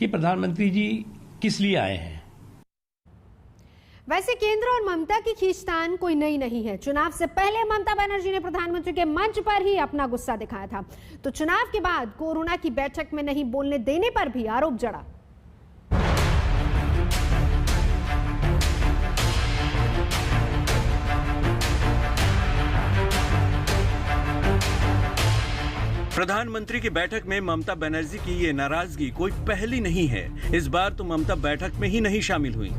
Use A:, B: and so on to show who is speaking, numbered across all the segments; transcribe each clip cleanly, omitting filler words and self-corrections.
A: कि प्रधानमंत्री जी किस लिए आए हैं।
B: वैसे केंद्र और ममता की खींचतान कोई नई नहीं है। चुनाव से पहले ममता बनर्जी ने प्रधानमंत्री के मंच पर ही अपना गुस्सा दिखाया था, तो चुनाव के बाद कोरोना की बैठक में नहीं बोलने देने पर भी आरोप जड़ा।
C: प्रधानमंत्री की बैठक में ममता बनर्जी की ये नाराजगी कोई पहली नहीं है। इस बार तो ममता बैठक में ही नहीं शामिल हुई,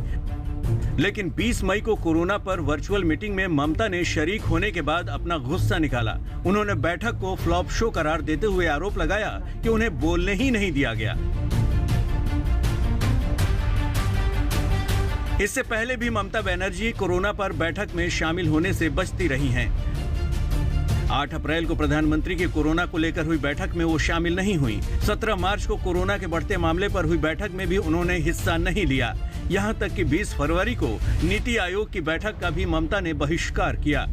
C: लेकिन 20 मई को कोरोना पर वर्चुअल मीटिंग में ममता ने शरीक होने के बाद अपना गुस्सा निकाला। उन्होंने बैठक को फ्लॉप शो करार देते हुए आरोप लगाया कि उन्हें बोलने ही नहीं दिया गया। इससे पहले भी ममता बनर्जी कोरोना पर बैठक में शामिल होने से बचती रही हैं। 8 अप्रैल को प्रधानमंत्री की कोरोना को लेकर हुई बैठक में वो शामिल नहीं हुई। 17 मार्च को कोरोना के बढ़ते मामले पर हुई बैठक में भी उन्होंने हिस्सा नहीं लिया। यहां तक कि 20 फरवरी को नीति आयोग की बैठक का भी ममता ने बहिष्कार किया।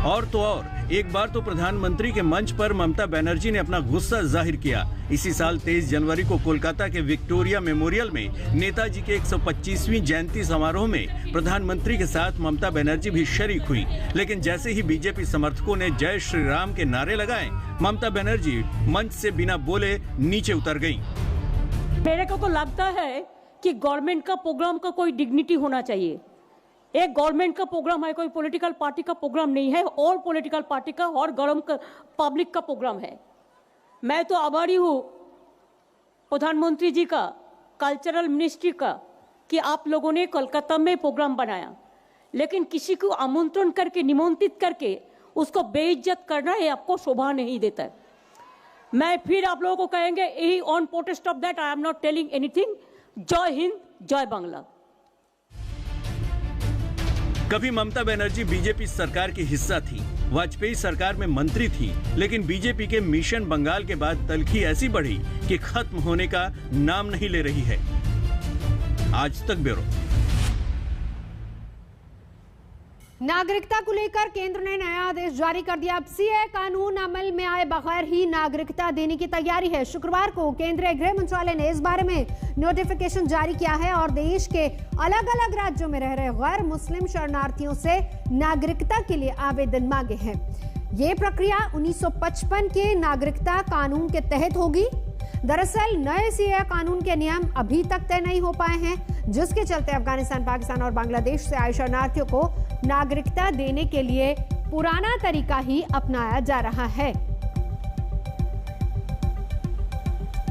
C: और तो और, एक बार तो प्रधानमंत्री के मंच पर ममता बनर्जी ने अपना गुस्सा जाहिर किया। इसी साल 23 जनवरी को कोलकाता के विक्टोरिया मेमोरियल में नेताजी के 125वीं जयंती समारोह में प्रधानमंत्री के साथ ममता बनर्जी भी शरीक हुई। लेकिन जैसे ही बीजेपी समर्थकों ने जय श्री राम के नारे लगाए, ममता बनर्जी मंच से बिना बोले नीचे उतर गयी।
D: मेरे को तो लगता है कि गवर्नमेंट का प्रोग्राम का कोई डिग्निटी होना चाहिए। एक गवर्नमेंट का प्रोग्राम है, कोई पॉलिटिकल पार्टी का प्रोग्राम नहीं है, और पॉलिटिकल पार्टी का और पब्लिक का प्रोग्राम है। मैं तो आभारी हूँ प्रधानमंत्री जी का, कल्चरल मिनिस्ट्री का, कि आप लोगों ने कोलकाता में प्रोग्राम बनाया, लेकिन किसी को आमंत्रण करके, निमंत्रित करके उसको बेइज्जत करना है आपको शोभा नहीं देता है। मैं फिर आप लोगों को कहेंगे, यही on protest of that I am not telling anything. जय हिंद, जय बांग्ला।
C: कभी ममता बनर्जी बीजेपी सरकार की हिस्सा थी, वाजपेयी सरकार में मंत्री थी, लेकिन बीजेपी के मिशन बंगाल के बाद तल्खी ऐसी बढ़ी कि खत्म होने का नाम नहीं ले रही है। आज तक ब्यूरो।
B: नागरिकता को लेकर केंद्र ने नया आदेश जारी कर दिया। अब सीएए कानून अमल में आए बगैर ही नागरिकता देने की तैयारी है। शुक्रवार को केंद्रीय गृह मंत्रालय ने इस बारे में नोटिफिकेशन जारी किया है और देश के अलग अलग राज्यों में रह रहे गैर मुस्लिम शरणार्थियों से नागरिकता के लिए आवेदन मांगे हैं। ये प्रक्रिया 1955 के नागरिकता कानून के तहत होगी। दरअसल नए सीएए कानून के नियम अभी तक तय नहीं हो पाए हैं, जिसके चलते अफगानिस्तान, पाकिस्तान और बांग्लादेश से आए शरणार्थियों को नागरिकता देने के लिए पुराना तरीका ही अपनाया जा रहा है।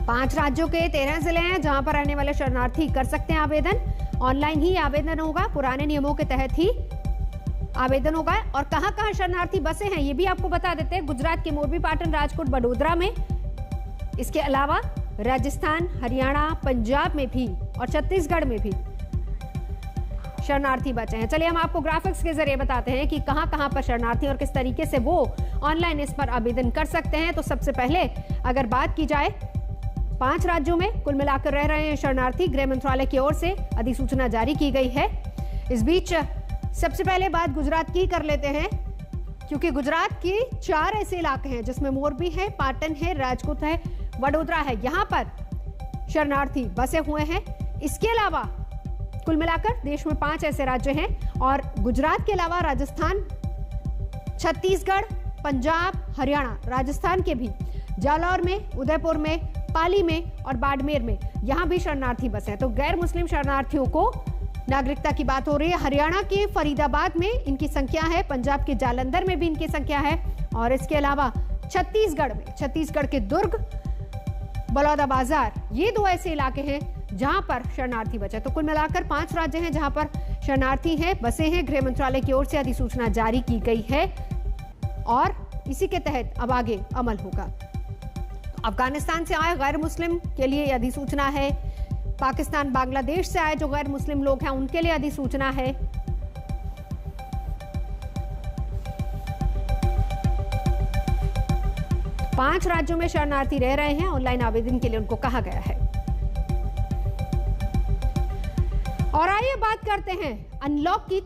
B: 5 राज्यों के 13 जिले हैं जहां पर रहने वाले शरणार्थी कर सकते हैं आवेदन। ऑनलाइन ही आवेदन होगा, पुराने नियमों के तहत ही आवेदन होगा। और कहां-कहां शरणार्थी बसे हैं ये भी आपको बता देते हैं। गुजरात के मोरबी, पाटन, राजकोट, बड़ोदरा में, इसके अलावा राजस्थान, हरियाणा, पंजाब में भी और छत्तीसगढ़ में भी शरणार्थी बचे हैं। चलिए हम आपको ग्राफिक्स के जरिए बताते हैं कि कहां-कहां पर शरणार्थी और किस तरीके से वो ऑनलाइन इस पर आवेदन कर सकते हैं। तो सबसे पहले अगर बात की जाए, 5 राज्यों में कुल मिलाकर रह रहे हैं शरणार्थी। गृह मंत्रालय की ओर से अधिसूचना जारी की गई है। इस बीच सबसे पहले बात गुजरात की कर लेते हैं, क्योंकि गुजरात के 4 ऐसे इलाके हैं जिसमें मोरबी है, पाटन है, राजकोट है, वडोदरा है। यहां पर शरणार्थी बसे हुए हैं। इसके अलावा कुल मिलाकर देश में 5 ऐसे राज्य हैं और गुजरात के अलावा राजस्थान, छत्तीसगढ़, पंजाब, हरियाणा, राजस्थान के भी जालौर में, उदयपुर में, पाली में और बाड़मेर में यहां भी शरणार्थी बसे हैं। तो गैर मुस्लिम शरणार्थियों को नागरिकता की बात हो रही है। हरियाणा के फरीदाबाद में इनकी संख्या है, पंजाब के जालंधर में भी इनकी संख्या है और इसके अलावा छत्तीसगढ़ में, छत्तीसगढ़ के दुर्ग, बलौदाबाजार, ये 2 ऐसे इलाके हैं जहां पर शरणार्थी बचे। तो कुल मिलाकर 5 राज्य हैं जहां पर शरणार्थी हैं, बसे हैं। गृह मंत्रालय की ओर से अधिसूचना जारी की गई है और इसी के तहत अब आगे अमल होगा। अफगानिस्तान से आए गैर मुस्लिम के लिए अधिसूचना है। पाकिस्तान, बांग्लादेश से आए जो गैर मुस्लिम लोग हैं उनके लिए अधिसूचना है। पांच राज्यों में शरणार्थी रह रहे हैं, ऑनलाइन आवेदन के लिए उनको कहा गया है। और आइए बात करते हैं अनलॉक की